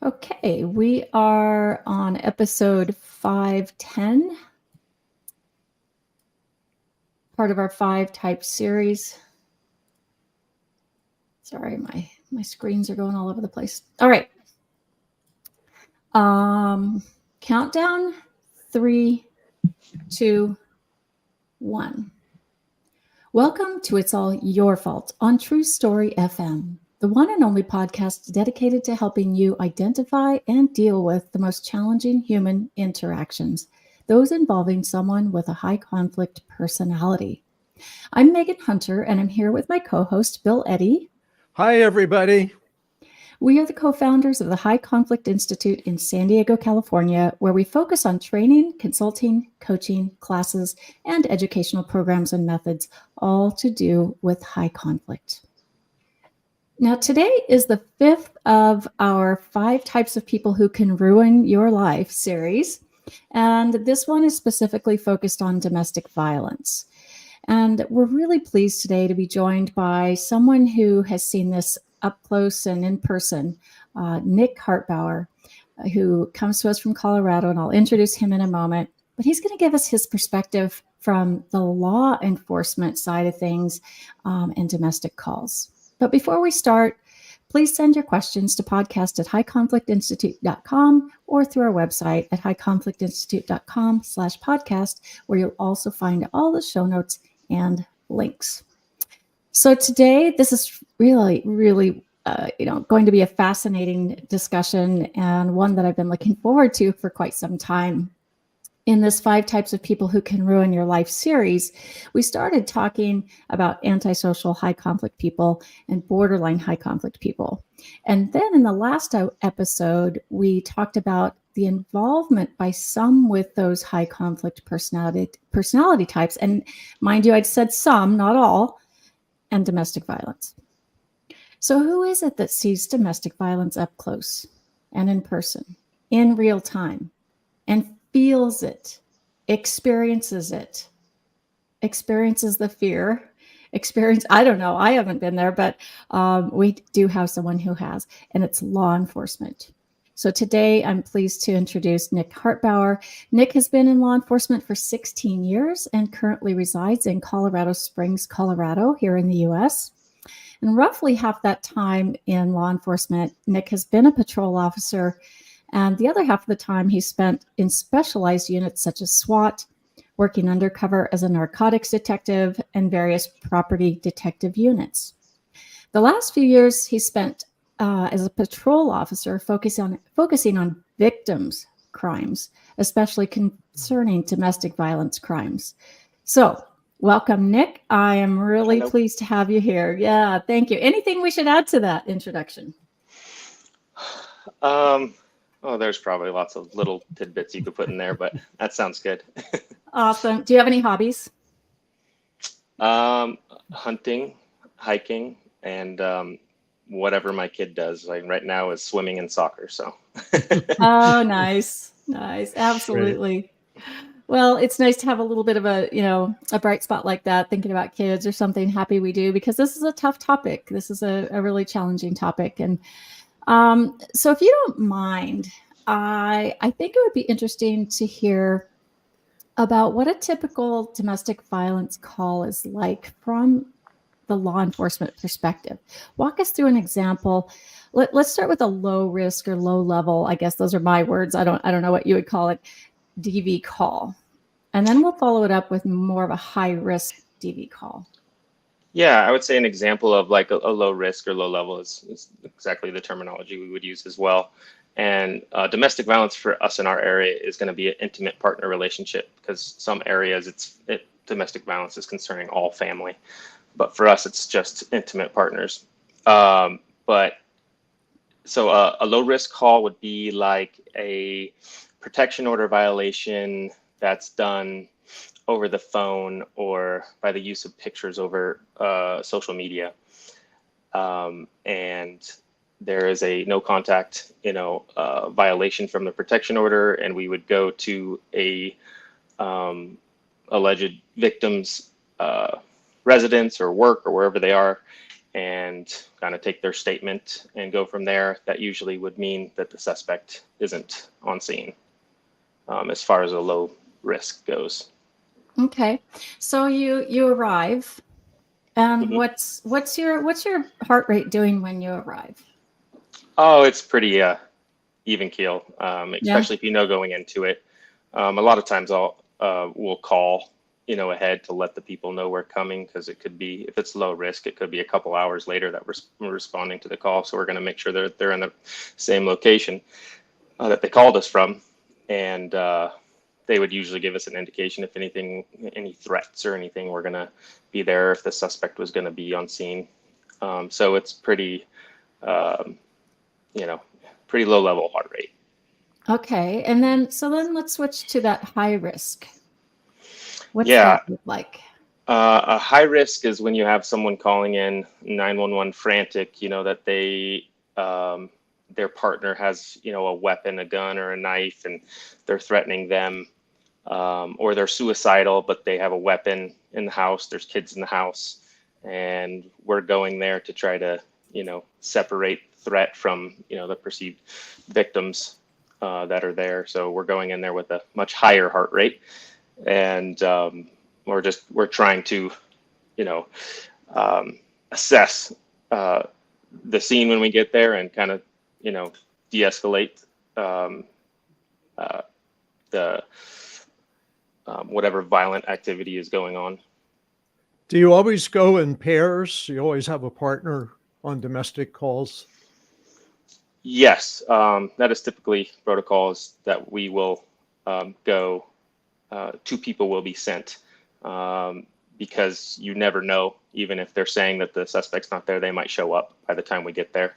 Okay, we are on episode 510, part of our 5 type series. Sorry, my screens are going all over the place. All right. Countdown, 3, 2, 1. Welcome to It's All Your Fault on True Story FM, the one and only podcast dedicated to helping you identify and deal with the most challenging human interactions, those involving someone with a high conflict personality. I'm Megan Hunter, and I'm here with my co-host, Bill Eddy. Hi, everybody. We are the co-founders of the High Conflict Institute in San Diego, California, where we focus on training, consulting, coaching, classes, and educational programs and methods, all to do with high conflict. Now, today is the 5th of our 5 types of people who can ruin your life series. And this one is specifically focused on domestic violence. And we're really pleased today to be joined by someone who has seen this up close and in person, Nick Hartbauer, who comes to us from Colorado, and I'll introduce him in a moment. But he's going to give us his perspective from the law enforcement side of things and domestic calls. But before we start, please send your questions to podcast@highconflictinstitute.com or through our website at highconflictinstitute.com/podcast, where you'll also find all the show notes and links. So today, this is really going to be a fascinating discussion, and one that I've been looking forward to for quite some time. In this 5 types of people who can ruin your life series, we started talking about antisocial high conflict people and borderline high conflict people. And then in the last episode, we talked about the involvement by some with those high conflict personality types. And mind you, I'd said some, not all, and domestic violence. So who is it that sees domestic violence up close and in person, in real time, and feels it, experiences the fear, I don't know, I haven't been there, but we do have someone who has, and it's law enforcement. So today I'm pleased to introduce Nick Hartbauer. Nick has been in law enforcement for 16 years and currently resides in Colorado Springs, Colorado, here in the US. And roughly half that time in law enforcement, Nick has been a patrol officer, and the other half of the time he spent in specialized units such as SWAT, working undercover as a narcotics detective, and various property detective units. The last few years he spent as a patrol officer focusing on victims' crimes, especially concerning domestic violence crimes. So welcome, Nick. I am really pleased to have you here. Yeah, thank you. Anything we should add to that introduction? There's probably lots of little tidbits you could put in there, but that sounds good. Awesome. Do you have any hobbies? Hunting, hiking, and whatever my kid does. Like right now is swimming and soccer. So. Oh, nice. Absolutely. Great. Well, it's nice to have a little bit of a bright spot like that, thinking about kids or something happy we do, because this is a tough topic. This is a really challenging topic. And so if you don't mind, I think it would be interesting to hear about what a typical domestic violence call is like from the law enforcement perspective. Walk us through an example. Let's start with a low risk or low level. I guess those are my words. I don't know what you would call it. DV call. And then we'll follow it up with more of a high risk DV call. Yeah, I would say an example of like a low risk or low level is exactly the terminology we would use as well. And domestic violence for us in our area is going to be an intimate partner relationship, because some areas domestic violence is concerning all family. But for us, it's just intimate partners. A low risk call would be like a protection order violation that's done over the phone or by the use of pictures over social media. And there is a no contact, violation from the protection order, and we would go to a alleged victim's residence or work or wherever they are, and kind of take their statement and go from there. That usually would mean that the suspect isn't on scene, as far as a low risk goes. Okay. So you arrive, and Mhm. what's your heart rate doing when you arrive? Oh, it's pretty even keel, Yeah. especially if you know going into it. A lot of times we'll call, ahead to let the people know we're coming, because it could be, if it's low risk, it could be a couple hours later that we're responding to the call. So we're going to make sure they're in the same location that they called us from, and they would usually give us an indication if anything, any threats or anything, we're going to be there if the suspect was going to be on scene. So it's pretty, um, you know, pretty low level heart rate. Okay. And then let's switch to that high risk. What's Yeah, that look like? a high risk is when you have someone calling in 911 frantic, that um, their partner has, a weapon, a gun or a knife, and they're threatening them, or they're suicidal, but they have a weapon in the house. There's kids in the house, and we're going there to try to, separate threat from, the perceived victims that are there. So we're going in there with a much higher heart rate, and we're trying to, you know, assess the scene when we get there, and kind of, de-escalate um, uh, the whatever violent activity is going on. Do you always go in pairs? You always have a partner on domestic calls? Yes, that is typically protocols that we will go. Two people will be sent, because you never know. Even if they're saying that the suspect's not there, they might show up by the time we get there.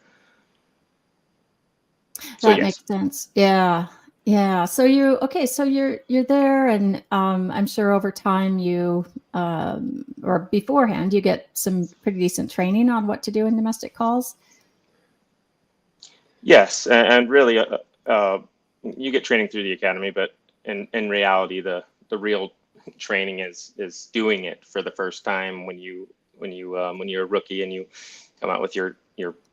So That yes. makes sense. Yeah. Yeah. So you're there, and I'm sure over time or beforehand you get some pretty decent training on what to do in domestic calls. Yes, and really, you get training through the academy, but in reality, the real training is doing it for the first time when you're a rookie and you come out with your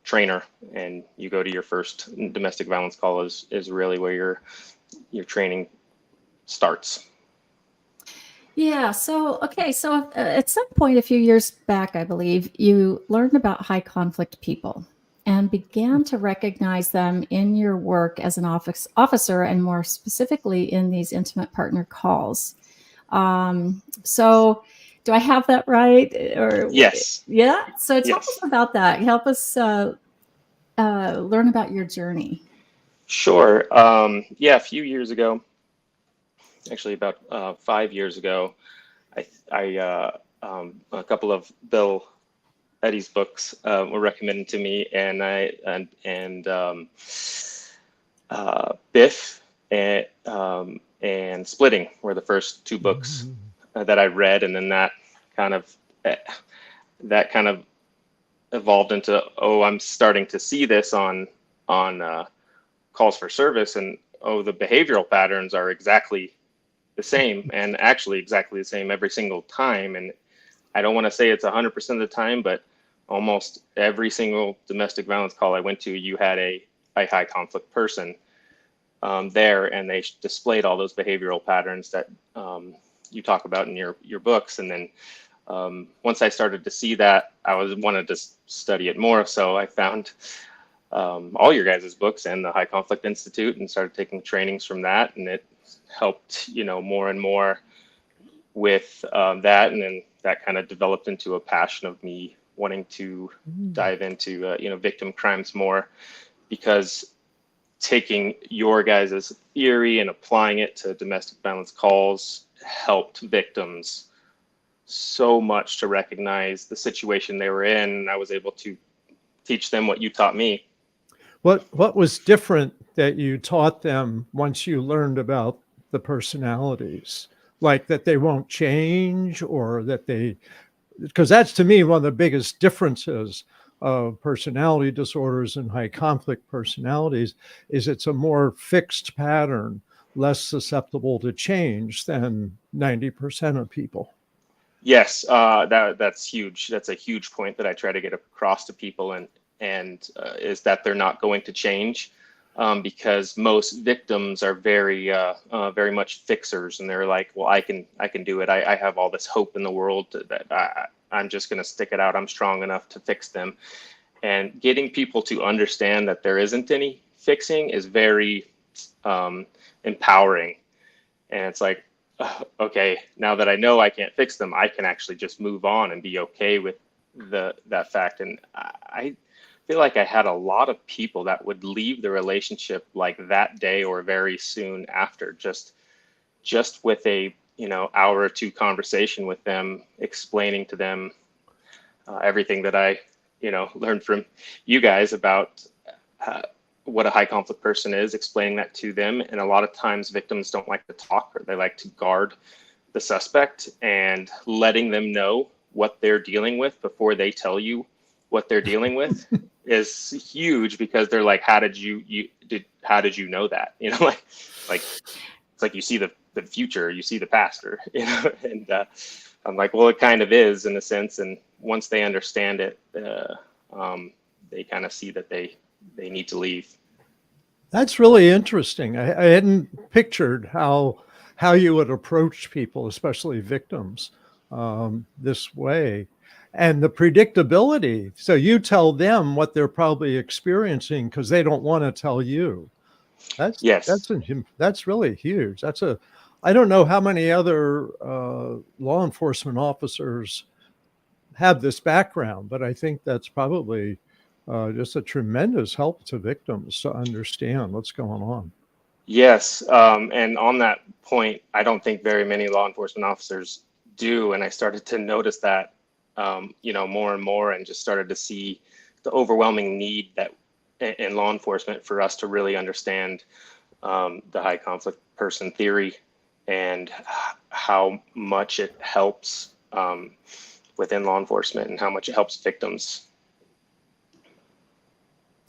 trainer and you go to your first domestic violence call is really where your training starts. Yeah. So at some point a few years back, I believe you learned about high conflict people and began to recognize them in your work as an officer, and more specifically in these intimate partner calls. So do I have that right? Yes. Yeah. So tell us Yes. about that. Help us learn about your journey. Sure. Yeah, a few years ago, actually about 5 years ago, a couple of Bill Eddie's books were recommended to me, and Biff and Splitting were the first two books that I read, and then kind of uh, that kind of evolved into, oh, I'm starting to see this on calls for service, and oh, the behavioral patterns are exactly the same, and actually exactly the same every single time. And I don't want to say it's 100% of the time, but almost every single domestic violence call I went to, you had a high conflict person there, and they displayed all those behavioral patterns that you talk about in your books. And then once I started to see that, wanted to study it more. So I found all your guys' books and the High Conflict Institute, and started taking trainings from that, and it helped, more and more with that. And then that kind of developed into a passion of me wanting to dive into victim crimes more, because taking your guys' theory and applying it to domestic violence calls helped victims so much to recognize the situation they were in. And I was able to teach them what you taught me. What was different that you taught them once you learned about the personalities? Like that they won't change, or that because that's to me one of the biggest differences of personality disorders and high conflict personalities, is it's a more fixed pattern, less susceptible to change than 90% of people. Yes, that's huge. That's a huge point that I try to get across to people, and is that they're not going to change, because most victims are very much fixers, and they're like, well, I can do it. I have all this hope in the world that I'm just going to stick it out. I'm strong enough to fix them. And getting people to understand that there isn't any fixing is very empowering. And it's like, okay, now that I know I can't fix them, I can actually just move on and be okay with that fact. And I feel like I had a lot of people that would leave the relationship like that day or very soon after, just with a hour or two conversation with them, explaining to them everything that I learned from you guys about what a high conflict person is, explaining that to them. And a lot of times victims don't like to talk, or they like to guard the suspect, and letting them know what they're dealing with before they tell you what they're dealing with is huge, because they're like, how did you know that? Like it's like you see the future, you see the past, or and I'm like, well, it kind of is in a sense. And once they understand it, they kind of see that they need to leave. That's really interesting. I hadn't pictured how you would approach people, especially victims, this way. And the predictability. So you tell them what they're probably experiencing because they don't want to tell you. Yes. That's really huge. I don't know how many other law enforcement officers have this background, but I think that's probably just a tremendous help to victims to understand what's going on. Yes. And on that point, I don't think very many law enforcement officers do. And I started to notice that, more and more, and just started to see the overwhelming need that in law enforcement for us to really understand the high conflict person theory, and how much it helps within law enforcement, and how much it helps victims.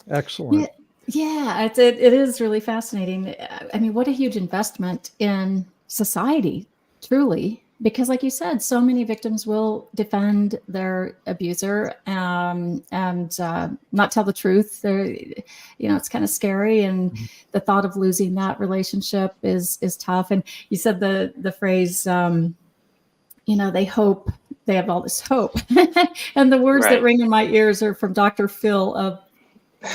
Excellent. Yeah, it is really fascinating. I mean, what a huge investment in society, truly, because like you said, so many victims will defend their abuser, and not tell the truth. It's kind of scary, and the thought of losing that relationship is tough. And you said the phrase, they hope, they have all this hope, and the words that Right. ring in my ears are from Dr. Phil of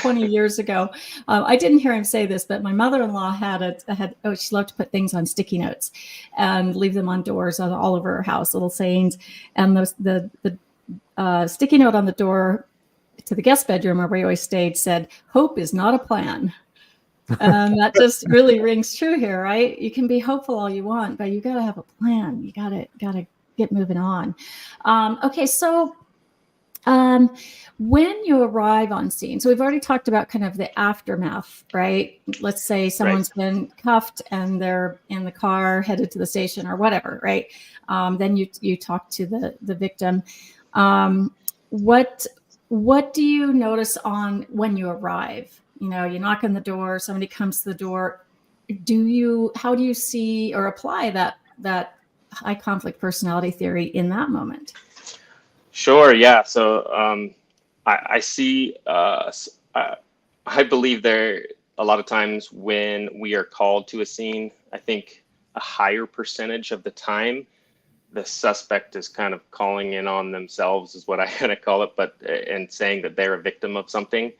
20 years ago. I didn't hear him say this, but my mother-in-law she loved to put things on sticky notes and leave them on doors all over her house, little sayings. And the sticky note on the door to the guest bedroom where we always stayed said, "Hope is not a plan." And that just really rings true here, right? You can be hopeful all you want, but you got to have a plan. You got to get moving on. Okay, so when you arrive on scene, so we've already talked about kind of the aftermath, right? Let's say someone's been cuffed and they're in the car headed to the station or whatever, right? Then you talk to the victim. What do you notice when you arrive? You knock on the door, somebody comes to the door. How do you see or apply that high conflict personality theory in that moment? Sure. Yeah. So I see. I believe there a lot of times when we are called to a scene, I think a higher percentage of the time, the suspect is kind of calling in on themselves, is what I kind of call it, and saying that they're a victim of something.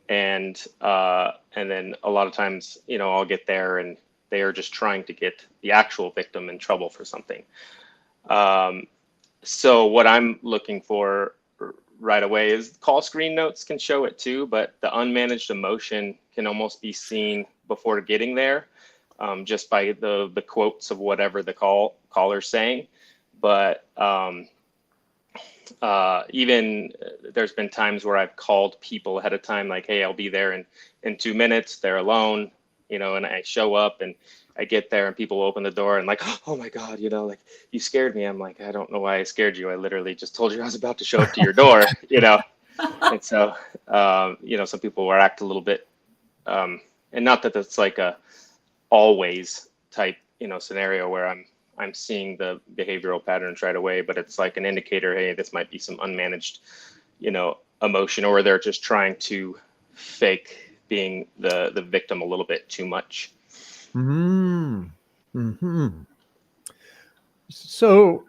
And then a lot of times, I'll get there and they are just trying to get the actual victim in trouble for something. So what I'm looking for right away is call screen notes can show it too, but the unmanaged emotion can almost be seen before getting there, just by the quotes of whatever the caller's saying. But even there's been times where I've called people ahead of time, like, hey, I'll be there in 2 minutes. They're alone, and I show up and I get there and people open the door and like, oh my God, like, you scared me. I'm like, I don't know why I scared you. I literally just told you I was about to show up to your door, And so, some people will act a little bit, and not that that's like a always type, scenario where I'm seeing the behavioral patterns right away, but it's like an indicator, hey, this might be some unmanaged, emotion, or they're just trying to fake being the victim a little bit too much. Mm. Hmm. So,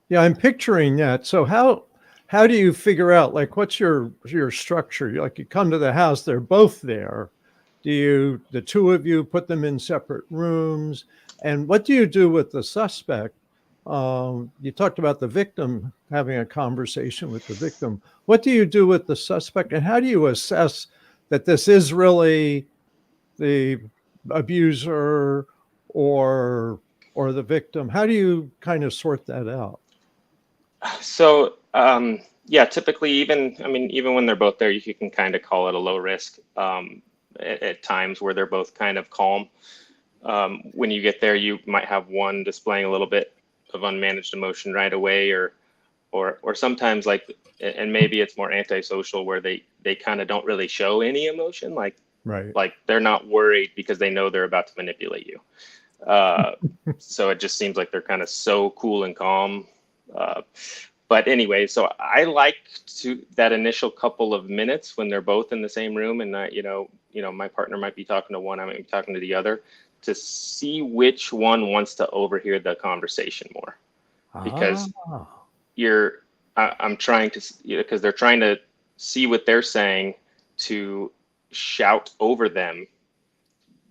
yeah, I'm picturing that. So how do you figure out, like, what's your structure? Like, you come to the house, they're both there. The two of you, put them in separate rooms? And what do you do with the suspect? You talked about the victim, having a conversation with the victim. What do you do with the suspect, and how do you assess that this is really the abuser or the victim? How do you kind of sort that out? So, yeah, typically, even when they're both there, you can kind of call it a low risk, at times where they're both kind of calm. When you get there, you might have one displaying a little bit of unmanaged emotion right away, or sometimes, like, and maybe it's more antisocial, where they kind of don't really show any emotion, Right. like they're not worried because they know they're about to manipulate you. So it just seems like they're kind of so cool and calm. But anyway, so I like that initial couple of minutes when they're both in the same room, and my partner might be talking to one, I might be talking to the other, to see which one wants to overhear the conversation more, because I'm trying to, because they're trying to see what they're saying, to shout over them,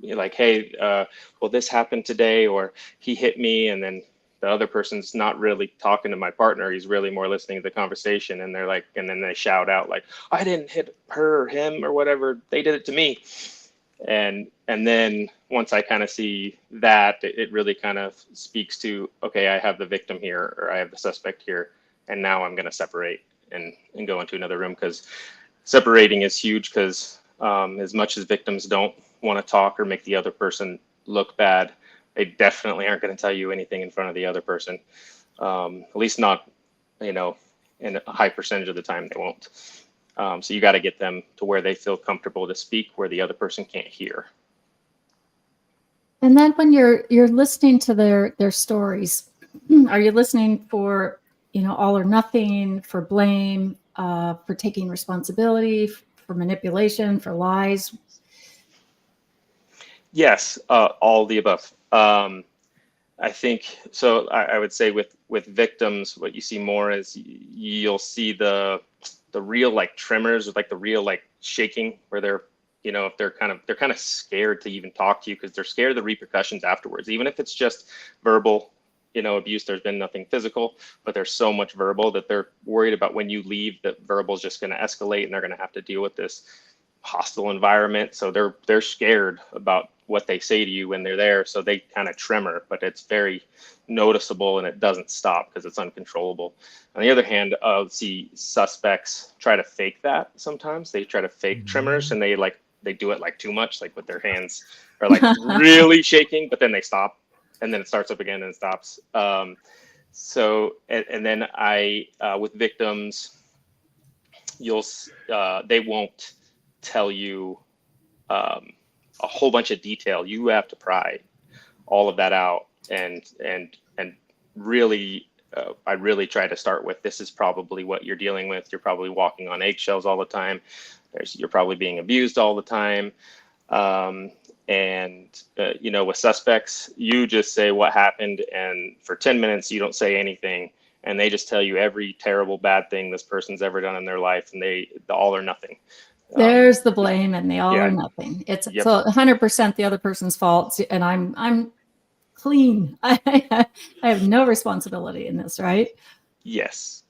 like, hey, well, this happened today, or he hit me, and then the other person's not really talking to my partner. He's really more listening to the conversation, and they're like, and then they shout out like, I didn't hit her or him or whatever. They did it to me. And then once I kind of see that, it really kind of speaks to, okay, I have the victim here, or I have the suspect here, and now I'm going to separate and go into another room, because separating is huge, because as much as victims don't want to talk or make the other person look bad, they definitely aren't going to tell you anything in front of the other person. At least not, in a high percentage of the time they won't. So you got to get them to where they feel comfortable to speak, where the other person can't hear. And then when you're listening to their stories, are you listening for, all or nothing, for blame, for taking responsibility, for manipulation, for lies? Yes, all the above. I think so. I would say with victims, what you see more is you'll see the real, like, tremors, or like the real, like, shaking, where they're, if they're kind of scared to even talk to you, because they're scared of the repercussions afterwards. Even if it's just verbal, abuse, there's been nothing physical, but there's so much verbal that they're worried about when you leave, that verbal is just going to escalate, and they're going to have to deal with this hostile environment. So they're scared about what they say to you when they're there. So they kind of tremor, but it's very noticeable, and it doesn't stop because it's uncontrollable. On the other hand, I'll see suspects try to fake that. Sometimes they try to fake tremors, and they do it like too much, like with their hands are like really shaking, but then they stop, and then it starts up again and it stops. So, and then with victims, they won't tell you a whole bunch of detail. You have to pry all of that out, and really, I really try to start with, this is probably what you're dealing with. You're probably walking on eggshells all the time. You're probably being abused all the time. With suspects, you just say what happened, and for 10 minutes you don't say anything, and they just tell you every terrible bad thing this person's ever done in their life, and the all or nothing. There's the blame and the all yeah. or nothing. It's Yep. So 100% the other person's fault, and I'm clean. I have no responsibility in this, right? Yes.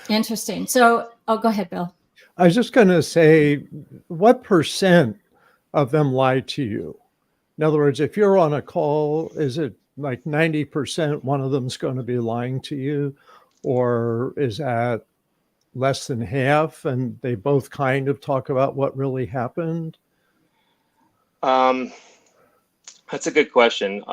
Interesting. So, go ahead, Bill. I was just going to say, what percent of them lie to you? In other words, if you're on a call, is it like 90% one of them's going to be lying to you? Or is that less than half, and they both kind of talk about what really happened? That's a good question.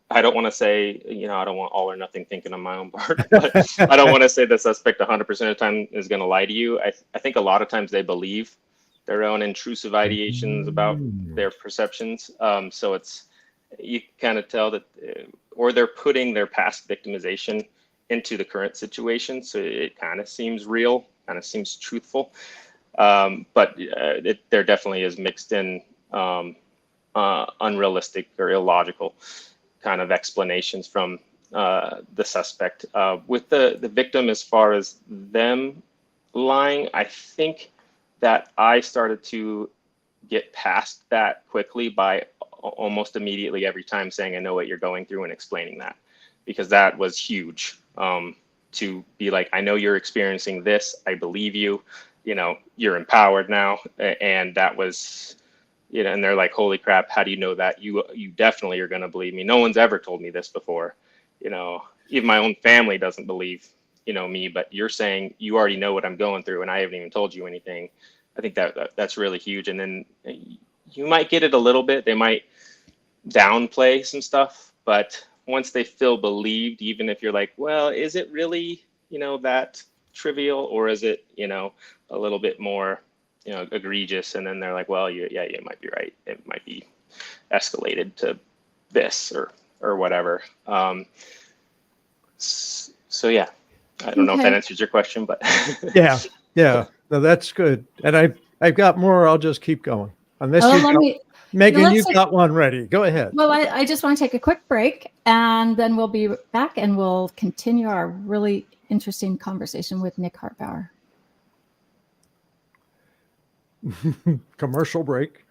I don't want to say, I don't want all or nothing thinking on my own part, but I don't want to say the suspect 100% of the time is going to lie to you. I think a lot of times they believe their own intrusive ideations about their perceptions. So you kind of tell that, or they're putting their past victimization into the current situation. So it kind of seems real, kind of seems truthful. But there definitely is mixed in unrealistic or illogical kind of explanations from the suspect. With the victim, as far as them lying, I think that I started to get past that quickly by almost immediately every time saying, I know what you're going through, and explaining that, because that was huge. To be like, I know you're experiencing this, I believe you, you're empowered now. And that was, and they're like, holy crap, how do you know that? You definitely are going to believe me. No one's ever told me this before. Even my own family doesn't believe, me, but you're saying you already know what I'm going through and I haven't even told you anything. I think that's really huge. And then you might get it a little bit. They might downplay some stuff, but once they feel believed, even if you're like, well, is it really, that trivial, or is it, a little bit more, egregious? And then they're like, well, you might be right. It might be escalated to this or whatever. So yeah, I don't know if that answers your question, but yeah, no, that's good. And I've got more. I'll just keep going. Unless Megan, you've got one ready. Go ahead. Well, I just want to take a quick break, and then we'll be back and we'll continue our really interesting conversation with Nick Hartbauer. Commercial break.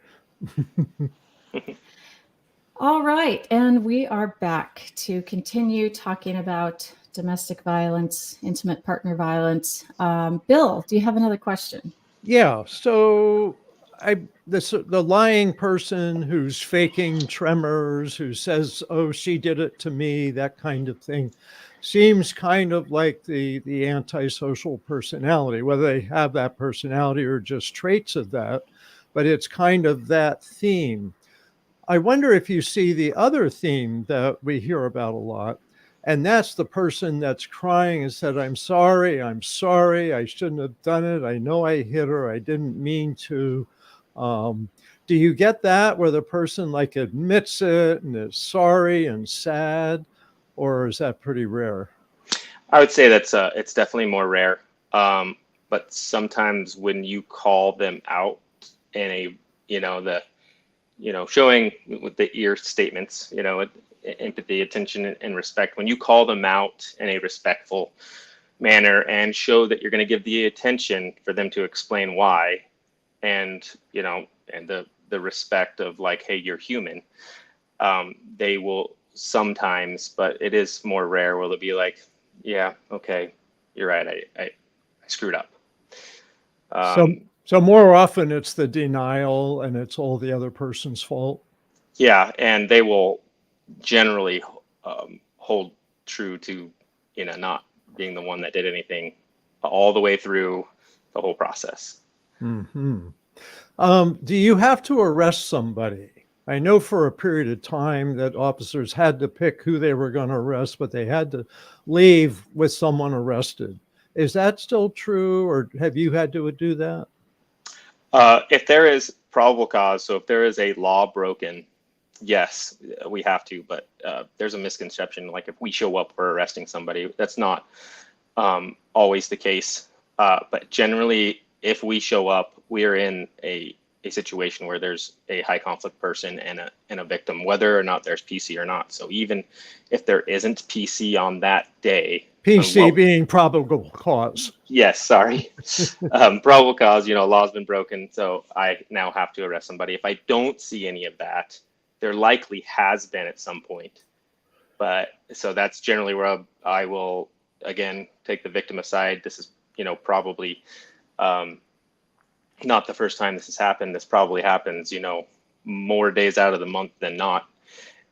All right. And we are back to continue talking about domestic violence, intimate partner violence. Bill, do you have another question? Yeah. So the lying person who's faking tremors, who says, oh, she did it to me, that kind of thing, seems kind of like the antisocial personality, whether they have that personality or just traits of that, but it's kind of that theme. I wonder if you see the other theme that we hear about a lot, and that's the person that's crying and said, I'm sorry, I shouldn't have done it. I know I hit her, I didn't mean to. Do you get that where the person like admits it and is sorry and sad, or is that pretty rare? I would say that's it's definitely more rare. But sometimes when you call them out in showing with the ear statements, empathy, attention, and respect, when you call them out in a respectful manner and show that you're going to give the attention for them to explain why, and the respect of like, hey, you're human, they will sometimes, but it is more rare, will it be like, yeah, okay, you're right, I screwed up. So more often it's the denial and it's all the other person's fault. Yeah, and they will generally hold true to not being the one that did anything all the way through the whole process. Mm-hmm. Do you have to arrest somebody? I know for a period of time that officers had to pick who they were going to arrest, but they had to leave with someone arrested. Is that still true, or have you had to do that? If there is probable cause, so if there is a law broken, yes, we have to, but there's a misconception. Like if we show up, we're arresting somebody. That's not always the case. But generally, if we show up, we're in a situation where there's a high conflict person and a victim, whether or not there's PC or not. So even if there isn't PC on that day, PC being probable cause. Yes, sorry. Probable cause, law's been broken, so I now have to arrest somebody. If I don't see any of that, there likely has been at some point. But so that's generally where I will, again, take the victim aside. This is, probably not the first time this has happened. This probably happens, more days out of the month than not.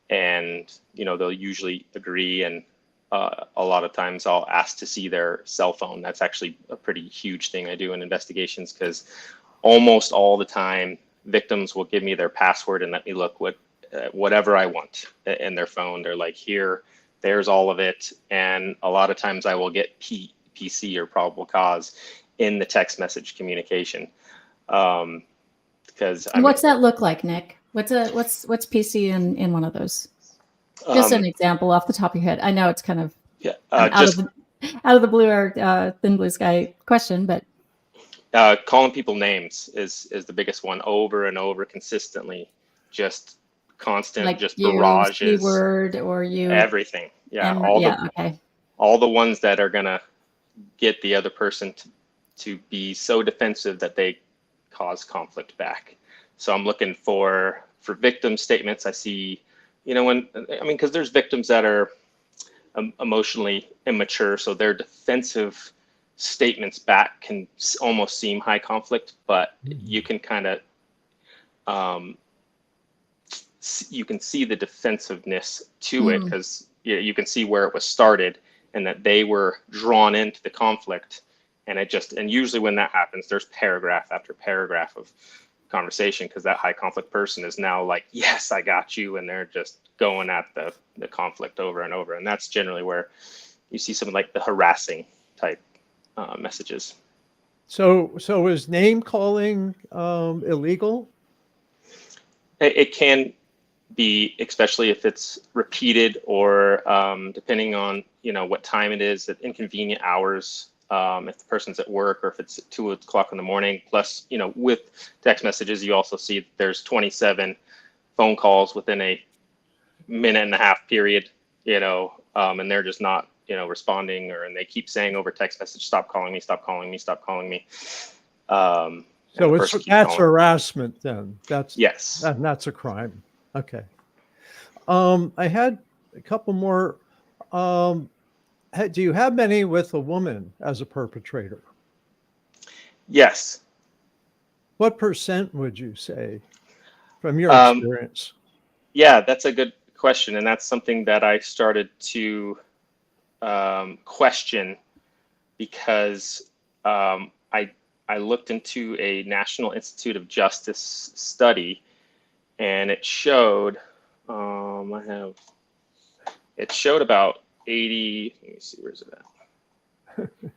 And, they'll usually agree. And a lot of times I'll ask to see their cell phone. That's actually a pretty huge thing I do in investigations, because almost all the time victims will give me their password and let me look whatever I want in their phone. They're like, there's all of it. And a lot of times I will get PC or probable cause in the text message communication. Because what's that look like, Nick? What's PC in one of those? Just an example off the top of your head. I know it's kind of Yeah, out of the blue or thin blue sky question, but calling people names is the biggest one, over and over consistently, just constant, like just you barrages, word or you everything. Yeah, okay. all the ones that are gonna get the other person to be so defensive that they cause conflict back. So I'm looking for victim statements. I see, because there's victims that are emotionally immature, so their defensive statements back can almost seem high conflict, but you can kind of you can see the defensiveness to it, because you can see where it was started and that they were drawn into the conflict. And usually when that happens, there's paragraph after paragraph of conversation, because that high conflict person is now like, yes, I got you. And they're just going at the conflict over and over. And that's generally where you see some like the harassing type messages. So is name calling illegal? It can be, especially if it's repeated, or depending on what time it is, at inconvenient hours. If the person's at work, or if it's at 2 o'clock in the morning. Plus, with text messages, you also see there's 27 phone calls within a minute and a half period, and they're just not, responding, and they keep saying over text message, stop calling me, stop calling me, stop calling me. So that's harassment then. Yes. That's a crime. Okay. I had a couple more. Do you have many with a woman as a perpetrator? Yes. What percent would you say from your experience? Yeah, that's a good question. And that's something that I started to question, because I looked into a National Institute of Justice study, and it showed about 80, let me see, where's it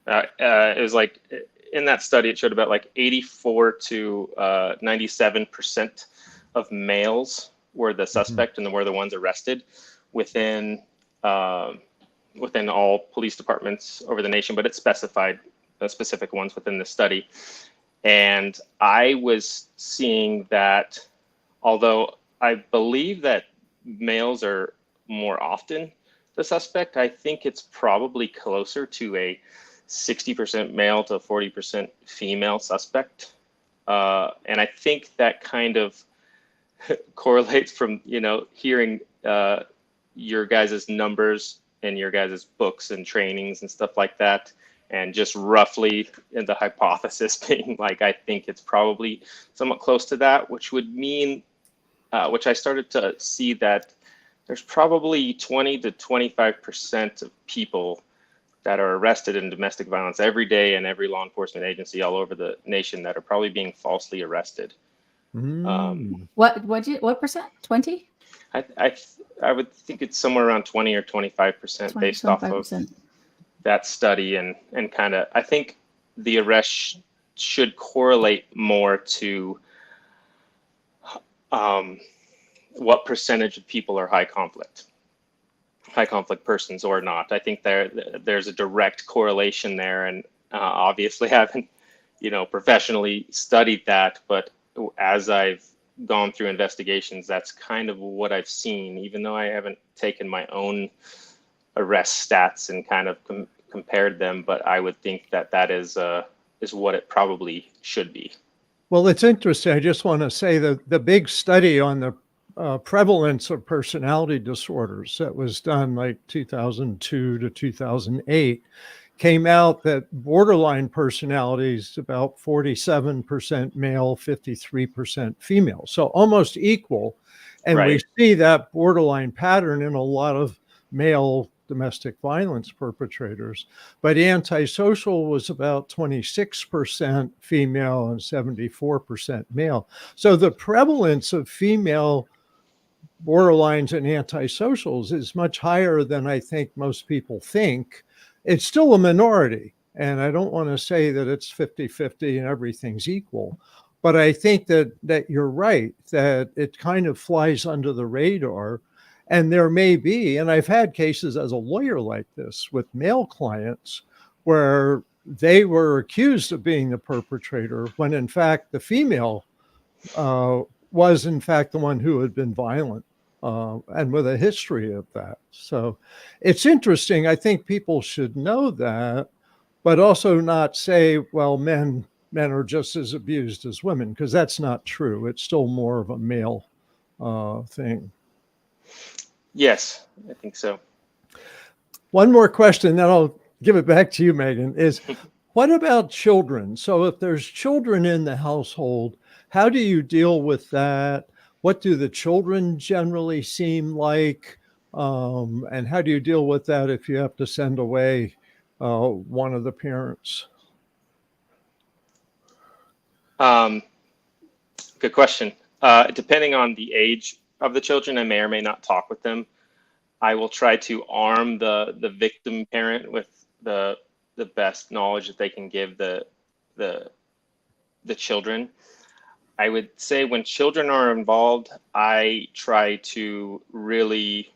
at? It was like, in that study, it showed about like 84 to 97% of males were the suspect and were the ones arrested within all police departments over the nation, but it specified specific ones within the study. And I was seeing that, although I believe that males are more often the suspect, I think it's probably closer to a 60% male to 40% female suspect. And I think that kind of correlates from, hearing your guys' numbers and your guys' books and trainings and stuff like that. And just roughly in the hypothesis being like, I think it's probably somewhat close to that, which would mean, which I started to see that there's probably 20 to 25% of people that are arrested in domestic violence every day in every law enforcement agency all over the nation that are probably being falsely arrested. What percent? 20? I would think it's somewhere around 20 or 25% based 25%. Off of that study, and kind of, I think the arrest should correlate more to what percentage of people are high conflict persons or not. I think there's a direct correlation there, and obviously haven't professionally studied that, but as I've gone through investigations, that's kind of what I've seen, even though I haven't taken my own arrest stats and kind of compared them, but I would think that is what it probably should be. Well, it's interesting. I just want to say that the big study on the prevalence of personality disorders that was done like 2002 to 2008 came out that borderline personalities about 47% male, 53% female, so almost equal. And we see that borderline pattern in a lot of male domestic violence perpetrators, but antisocial was about 26% female and 74% male. So the prevalence of female borderlines and antisocials is much higher than I think most people think. It's still a minority, and I don't want to say that it's 50-50 and everything's equal, But I think that you're right, that it kind of flies under the radar. And there may be, and I've had cases as a lawyer like this with male clients where they were accused of being the perpetrator when in fact the female was in fact the one who had been violent, and with a history of that. So it's interesting. I think people should know that, but also not say, well, men are just as abused as women, because that's not true. It's still more of a male thing. Yes, I think so. One more question, then I'll give it back to you, Megan, is what about children? So if there's children in the household, how do you deal with that? What do the children generally seem like? And how do you deal with that if you have to send away one of the parents? Good question. Depending on the age of the children, I may or may not talk with them. I will try to arm the victim parent with the best knowledge that they can give the children. I would say when children are involved, I try to really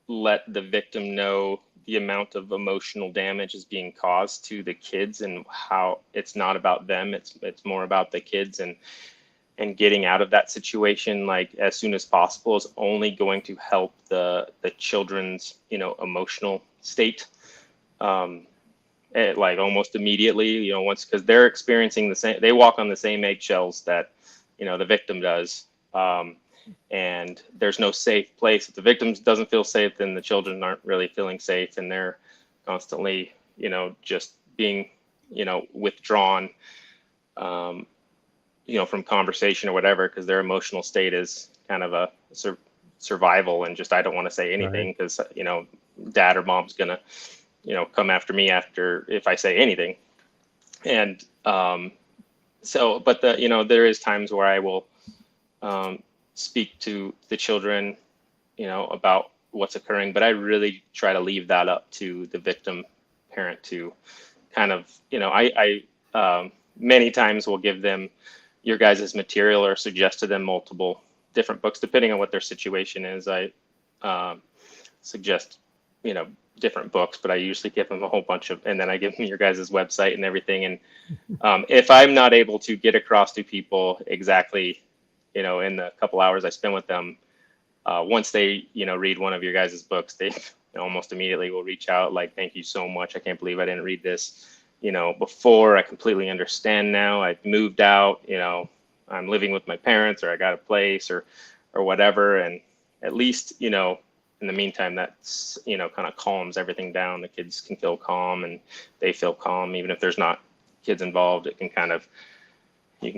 let the victim know the amount of emotional damage is being caused to the kids and how it's not about them. It's more about the kids, and getting out of that situation like as soon as possible is only going to help the children's emotional state, like almost immediately, once, because they're experiencing the same, they walk on the same eggshells that the victim does, and there's no safe place. If the victim doesn't feel safe, then the children aren't really feeling safe, and they're constantly just being withdrawn from conversation or whatever, because their emotional state is kind of a survival, and just, I don't want to say anything because, dad or mom's going to, come after me if I say anything. And but there is times where I will speak to the children, about what's occurring, but I really try to leave that up to the victim parent to kind of, I many times will give them your guys' material or suggest to them multiple different books, depending on what their situation is. I suggest, different books, but I usually give them a whole bunch of, and then I give them your guys' website and everything. And if I'm not able to get across to people exactly, in the couple hours I spend with them, once they, read one of your guys' books, they almost immediately will reach out like, thank you so much. I can't believe I didn't read this before. I completely understand now. I've moved out, I'm living with my parents, or I got a place or whatever. And at least, in the meantime, that's, kind of calms everything down. The kids can feel calm and they feel calm. Even if there's not kids involved, you can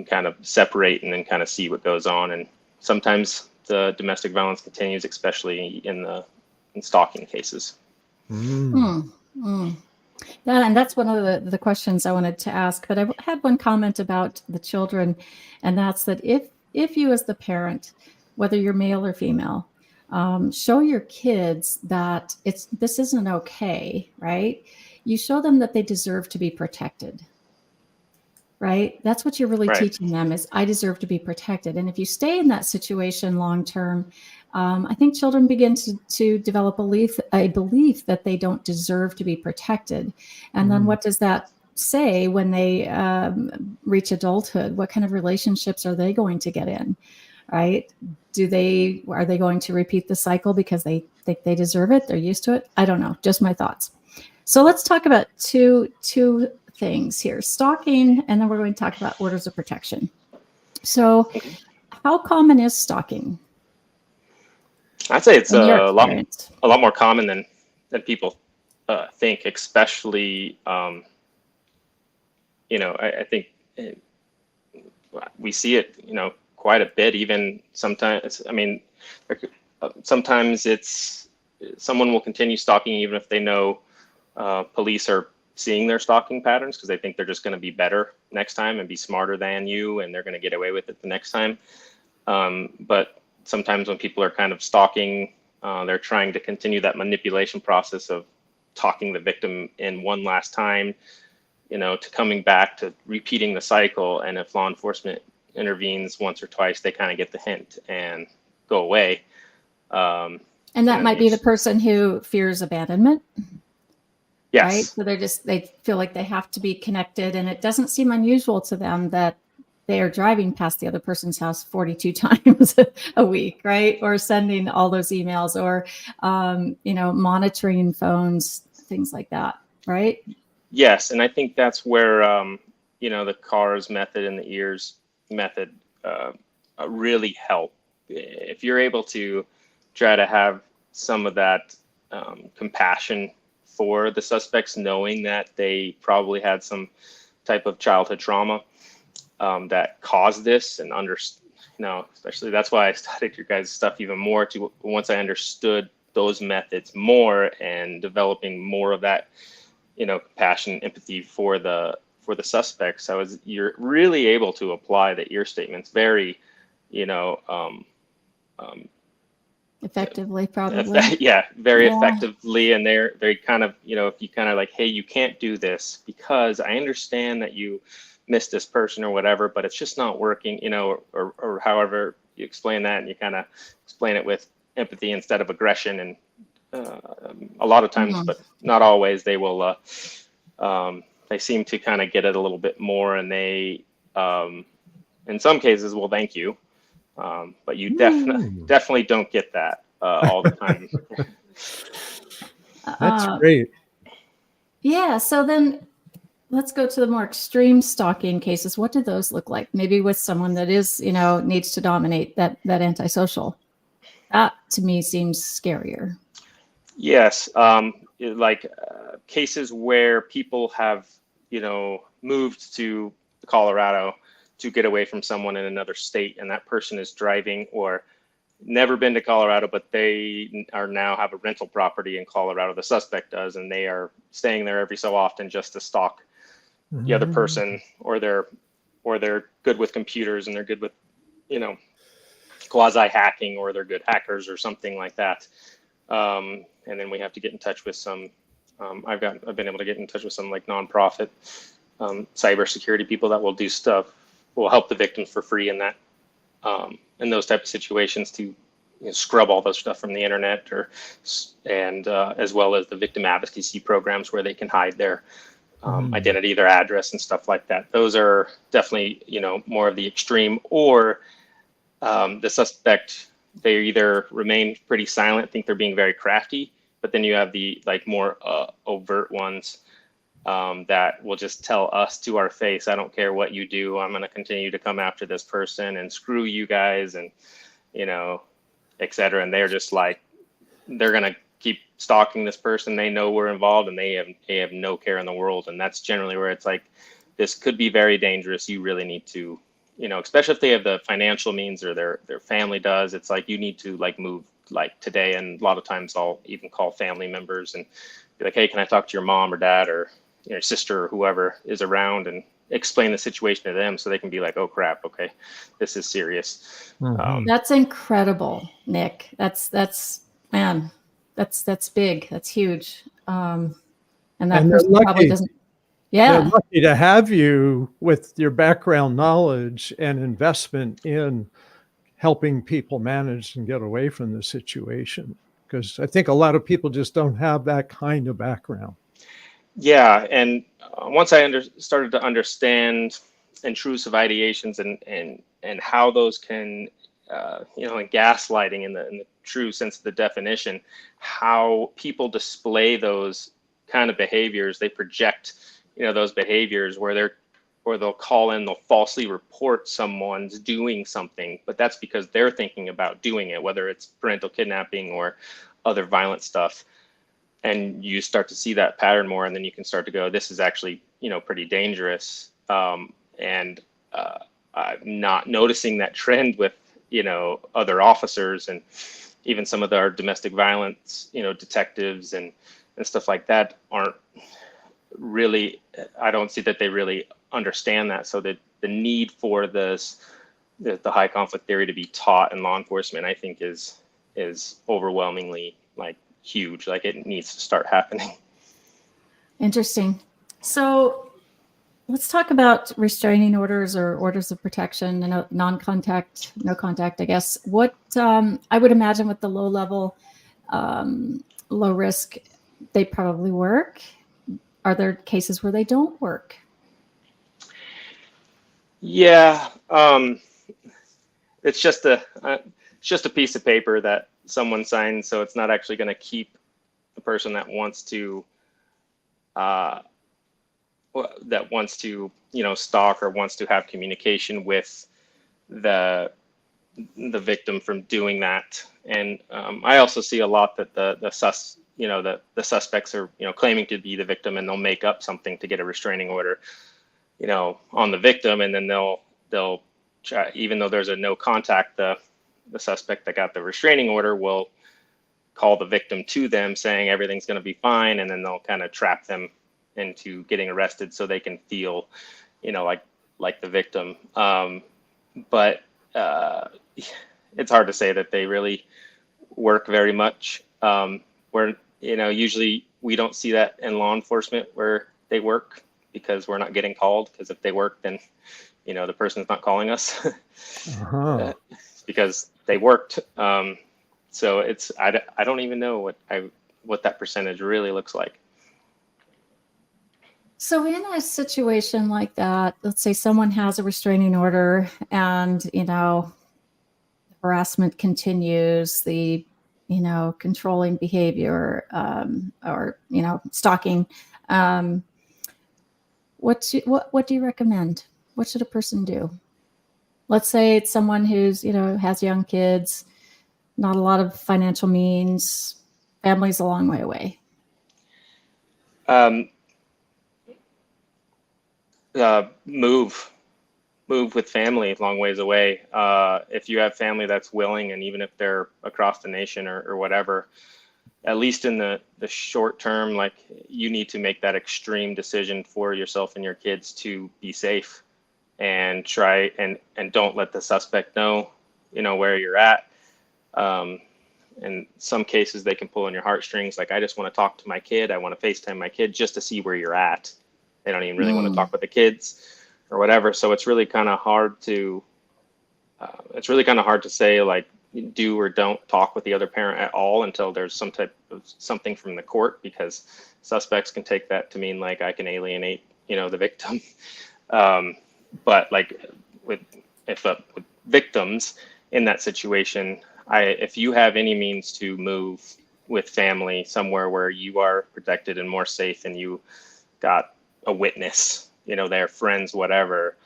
kind of separate and then kind of see what goes on. And sometimes the domestic violence continues, especially in stalking cases. Yeah, and that's one of the questions I wanted to ask. But I had one comment about the children, and that's that if you as the parent, whether you're male or female, show your kids that this isn't okay, right? You show them that they deserve to be protected, right? That's what you're really teaching them is, I deserve to be protected. And if you stay in that situation long term, I think children begin to develop a belief that they don't deserve to be protected. And then what does that say when they reach adulthood? What kind of relationships are they going to get in, right? Are they going to repeat the cycle because they think they deserve it? They're used to it? I don't know. Just my thoughts. So let's talk about two things here: stalking, and then we're going to talk about orders of protection. So how common is stalking? I'd say it's a lot more common than people think, especially, I think we see it, quite a bit, even sometimes. I mean, sometimes it's someone will continue stalking even if they know police are seeing their stalking patterns, because they think they're just going to be better next time and be smarter than you, and they're going to get away with it the next time. But sometimes when people are kind of stalking, they're trying to continue that manipulation process of talking the victim in one last time, to coming back to repeating the cycle. And if law enforcement, intervenes once or twice, they kind of get the hint and go away. And that And might be the person who fears abandonment, right? yes, So they feel like they have to be connected, and it doesn't seem unusual to them that they are driving past the other person's house 42 times a week, right? Or sending all those emails, or monitoring phones, things like that, right? yes, and I think that's where the cars method and the ears method really help. If you're able to try to have some of that compassion for the suspects, knowing that they probably had some type of childhood trauma that caused this, and especially that's why I studied your guys' stuff even more. To once I understood those methods more and developing more of that, compassion, empathy for the suspects, you're really able to apply the ear statements very, Effectively, probably. very Yeah. effectively. And they're very kind of, if you kind of like, hey, you can't do this because I understand that you missed this person or whatever, but it's just not working, or however you explain that, and you kind of explain it with empathy instead of aggression. And a lot of times, but not always, they will, they seem to kind of get it a little bit more, and they, in some cases, will thank you. But you definitely don't get that all the time. That's great. Yeah. So then let's go to the more extreme stalking cases. What do those look like? Maybe with someone that is, needs to dominate, that antisocial. That to me seems scarier. Yes. Cases where people have, moved to Colorado to get away from someone in another state, and that person is driving or never been to Colorado, but they are now have a rental property in Colorado. The suspect does, and they are staying there every so often just to stalk the other person, or they're good with computers and they're good with, quasi hacking, or they're good hackers or something like that. And then we have to get in touch with some, I've been able to get in touch with some like nonprofit cybersecurity people that will do stuff, will help the victims for free in that, in those type of situations, to scrub all those stuff from the internet, and as well as the victim advocacy programs where they can hide their identity, their address, and stuff like that. Those are definitely, more of the extreme, or the suspect, they either remain pretty silent, think they're being very crafty, but then you have the more overt ones that will just tell us to our face, I don't care what you do, I'm going to continue to come after this person and screw you guys, and et cetera. And they're just like, they're going to keep stalking this person. They know we're involved, and they have no care in the world. And that's generally where it's like, this could be very dangerous. You really need to, especially if they have the financial means, or their family does, it's like, you need to move today. And a lot of times I'll even call family members and be like, hey, can I talk to your mom or dad or your sister or whoever is around, and explain the situation to them so they can be like, oh crap, okay, this is serious. That's incredible, Nick. That's man, that's big. That's huge. And that person probably doesn't. Yeah, they're lucky to have you with your background knowledge and investment in helping people manage and get away from the situation, because I think a lot of people just don't have that kind of background. Yeah, and once I started to understand intrusive ideations and how those can, and gaslighting in the true sense of the definition, how people display those kind of behaviors, they project, those behaviors where they'll call in, they'll falsely report someone's doing something, but that's because they're thinking about doing it, whether it's parental kidnapping or other violent stuff. And you start to see that pattern more, and then you can start to go, this is actually, pretty dangerous. And I'm not noticing that trend with, other officers, and even some of our domestic violence, detectives and stuff like that aren't really, I don't see that they really understand that. So that the need for the high conflict theory to be taught in law enforcement, I think is overwhelmingly huge. It needs to start happening. interesting. So let's talk about restraining orders or orders of protection and non-contact, no contact, I guess. What I would imagine with the low level, low risk, they probably work. Are there cases where they don't work? Yeah, it's just a piece of paper that someone signs, so it's not actually going to keep the person that wants to stalk or wants to have communication with the victim from doing that. And I also see a lot that the suspects are claiming to be the victim, and they'll make up something to get a restraining order on the victim, and then they'll try, even though there's a no contact, the suspect that got the restraining order will call the victim to them saying everything's going to be fine, and then they'll kind of trap them into getting arrested so they can feel like the victim. But it's hard to say that they really work very much. Where usually we don't see that in law enforcement where they work, because we're not getting called, because if they work, then the person's not calling us. Because they worked. So it's I don't even know what that percentage really looks like. So in a situation like that, let's say someone has a restraining order and harassment continues, the controlling behavior, or stalking. What do you recommend? What should a person do? Let's say it's someone who's has young kids, not a lot of financial means, family's a long way away. Move with family long ways away. If you have family that's willing, and even if they're across the nation or whatever, at least in the short term, like, you need to make that extreme decision for yourself and your kids to be safe, and try and don't let the suspect know where you're at. In some cases, they can pull on your heartstrings. Like, I just want to talk to my kid. I want to FaceTime my kid just to see where you're at. They don't even really want to talk with the kids or whatever. So it's really kind of hard to say, like, do or don't talk with the other parent at all until there's some type of something from the court, because suspects can take that to mean like I can alienate the victim. But like with victims in that situation, if you have any means to move with family somewhere where you are protected and more safe, and you got a witness, their friends, whatever,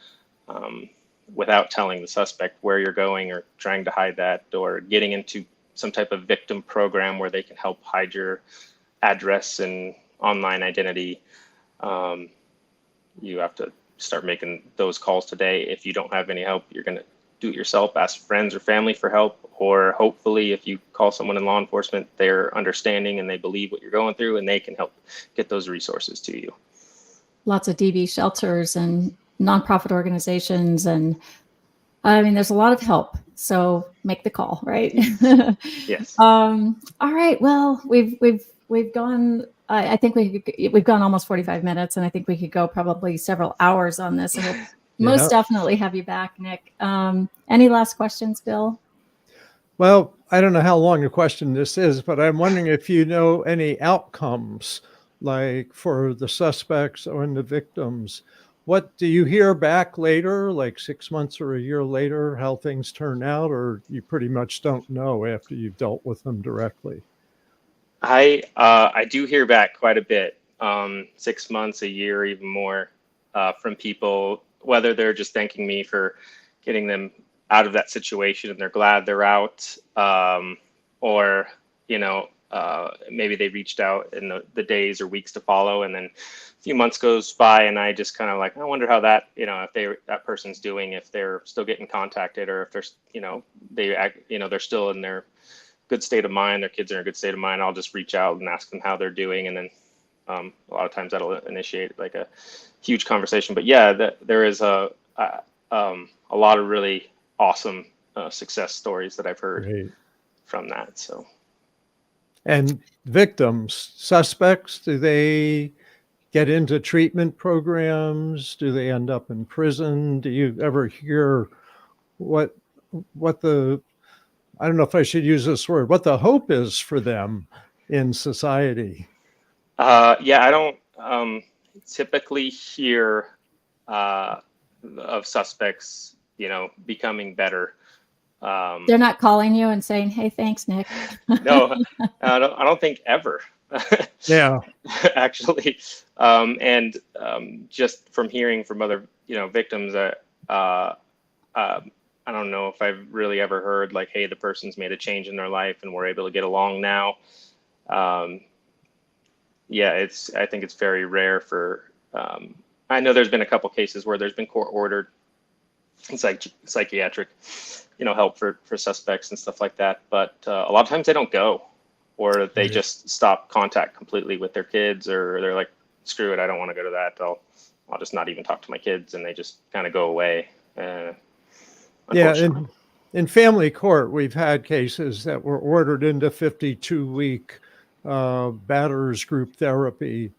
without telling the suspect where you're going or trying to hide that, or getting into some type of victim program where they can help hide your address and online identity, you have to start making those calls today. If you don't have any help, you're going to do it yourself, ask friends or family for help, or hopefully if you call someone in law enforcement, they're understanding and they believe what you're going through, and they can help get those resources to you. Lots of DV shelters and nonprofit organizations, and I mean, there's a lot of help. So make the call, right? Yes. All right. Well, we've gone. I think we've gone almost 45 minutes, and I think we could go probably several hours on this. And we'll most definitely have you back, Nick. Any last questions, Bill? Well, I don't know how long a question this is, but I'm wondering if you know any outcomes, like for the suspects or the victims. What do you hear back later, like 6 months or a year later, how things turn out, or you pretty much don't know after you've dealt with them directly? I do hear back quite a bit, 6 months, a year, even more, from people, whether they're just thanking me for getting them out of that situation and they're glad they're out, or maybe they reached out in the days or weeks to follow, and then a few months goes by, and I just kind of like, I wonder how that, if that person's doing, if they're still getting contacted, or if they're still in their good state of mind, their kids are in a good state of mind. I'll just reach out and ask them how they're doing, and then a lot of times that'll initiate like a huge conversation. But yeah, there is a lot of really awesome success stories that I've heard from that. So. And victims, suspects, do they get into treatment programs? Do they end up in prison? Do you ever hear what the, I don't know if I should use this word, what the hope is for them in society? Yeah, I don't typically hear of suspects, becoming better. They're not calling you and saying, "Hey, thanks, Nick." No, I don't think ever. Yeah. Actually, and just from hearing from other, victims, that I don't know if I've really ever heard like, "Hey, the person's made a change in their life and we're able to get along now." Yeah, I think it's very rare for. I know there's been a couple cases where there's been court-ordered psychiatric, help for suspects and stuff like that. But a lot of times they don't go, or they just stop contact completely with their kids, or they're like, "Screw it, I don't want to go to that. I'll just not even talk to my kids," and they just kind of go away. Yeah, in family court, we've had cases that were ordered into 52-week batterers group therapy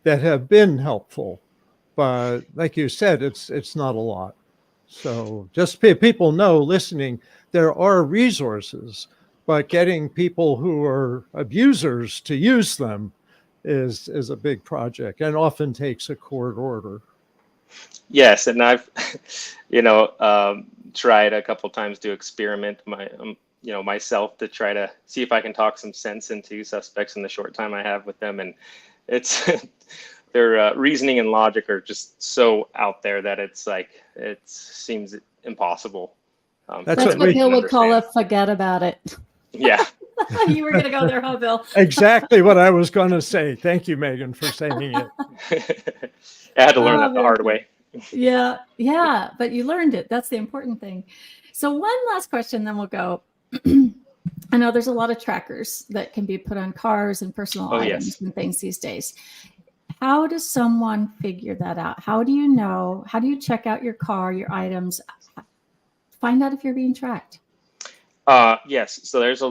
that have been helpful, but like you said, it's not a lot. So just people know listening, there are resources, but getting people who are abusers to use them is a big project and often takes a court order. Yes, and I've, tried a couple times to experiment myself to try to see if I can talk some sense into suspects in the short time I have with them, and it's their reasoning and logic are just so out there that it's like it seems impossible. That's what Bill would call a forget about it. Yeah. You were going to go there, huh, Bill? Exactly what I was going to say. Thank you, Megan, for saying it. I had to learn that the hard way. Yeah, but you learned it. That's the important thing. So one last question, then we'll go. I know there's a lot of trackers that can be put on cars and personal items and things these days. How does someone figure that out? How do you know? How do you check out your car, your items, find out if you're being tracked? Yes. So there's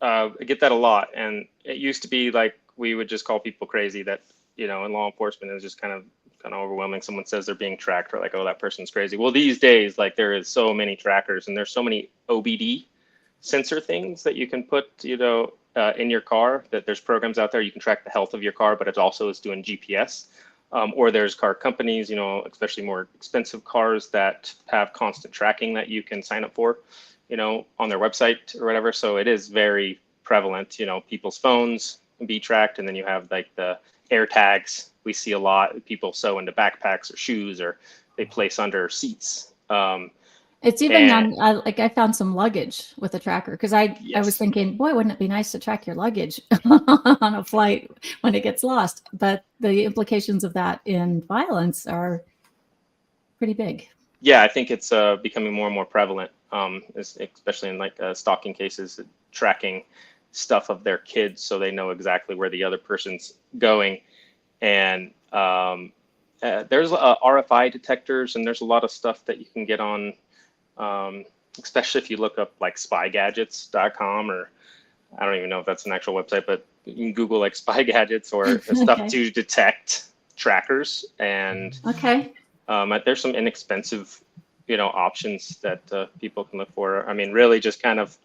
I get that a lot. And it used to be like, we would just call people crazy that, in law enforcement is just kind of overwhelming. Someone says they're being tracked, or like, "Oh, that person's crazy." Well, these days, like, there is so many trackers, and there's so many OBD sensor things that you can put, in your car, that there's programs out there. You can track the health of your car, but it also is doing GPS. Or there's car companies, especially more expensive cars that have constant tracking that you can sign up for, on their website or whatever. So it is very prevalent, people's phones can be tracked. And then you have like the air tags. We see a lot. People sew into backpacks or shoes, or they place under seats. It's even I found some luggage with a tracker, because I was thinking, boy, wouldn't it be nice to track your luggage on a flight when it gets lost? But the implications of that in violence are pretty big. Yeah, I think it's becoming more and more prevalent, especially in like stalking cases, tracking stuff of their kids so they know exactly where the other person's going. And there's RFI detectors, and there's a lot of stuff that you can get on, especially if you look up like spygadgets.com, or I don't even know if that's an actual website, but you can Google like spy gadgets or stuff to detect trackers. And there's some inexpensive, options that people can look for. I mean, really just kind of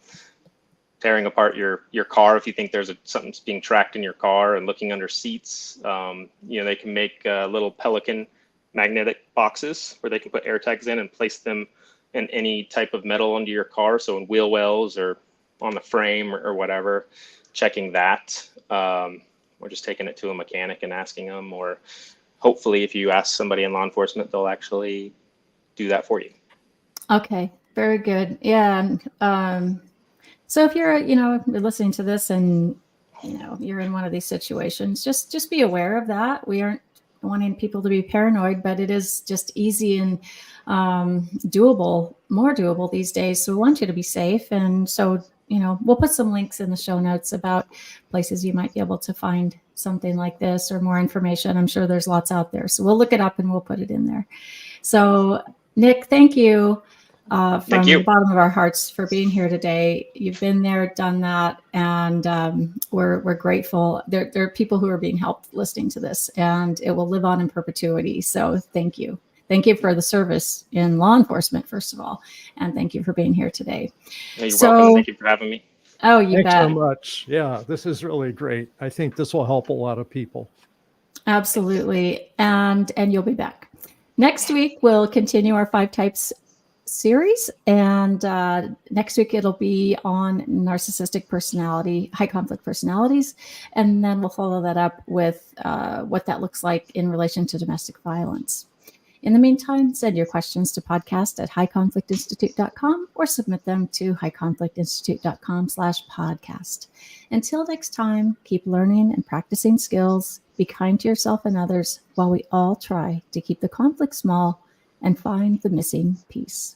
tearing apart your car. If you think there's something's being tracked in your car, and looking under seats, they can make little Pelican magnetic boxes where they can put air tags in and place them in any type of metal under your car. So in wheel wells or on the frame or whatever, checking that, or just taking it to a mechanic and asking them, or hopefully if you ask somebody in law enforcement, they'll actually do that for you. Okay, very good. Yeah. So if you're, listening to this and, you're in one of these situations, just be aware of that. We aren't wanting people to be paranoid, but it is just easy and more doable these days. So we want you to be safe. And so, we'll put some links in the show notes about places you might be able to find something like this or more information. I'm sure there's lots out there. So we'll look it up and we'll put it in there. So Nick, thank you from you. the bottom of our hearts for being here today. You've been there, done that, and we're grateful. There are people who are being helped listening to this, and it will live on in perpetuity. So thank you. Thank you for the service in law enforcement, first of all, and thank you for being here today. You're welcome. So, Thank you for having me. oh, you Thanks bet. so much. Yeah, this is really great. I think this will help a lot of people. Absolutely. And you'll be back. Next week, we'll continue our 5 types series. And next week, it'll be on narcissistic personality, high conflict personalities. And then we'll follow that up with what that looks like in relation to domestic violence. In the meantime, send your questions to podcast@highconflictinstitute.com or submit them to highconflictinstitute.com/podcast. Until next time, keep learning and practicing skills. Be kind to yourself and others while we all try to keep the conflict small and find the missing piece.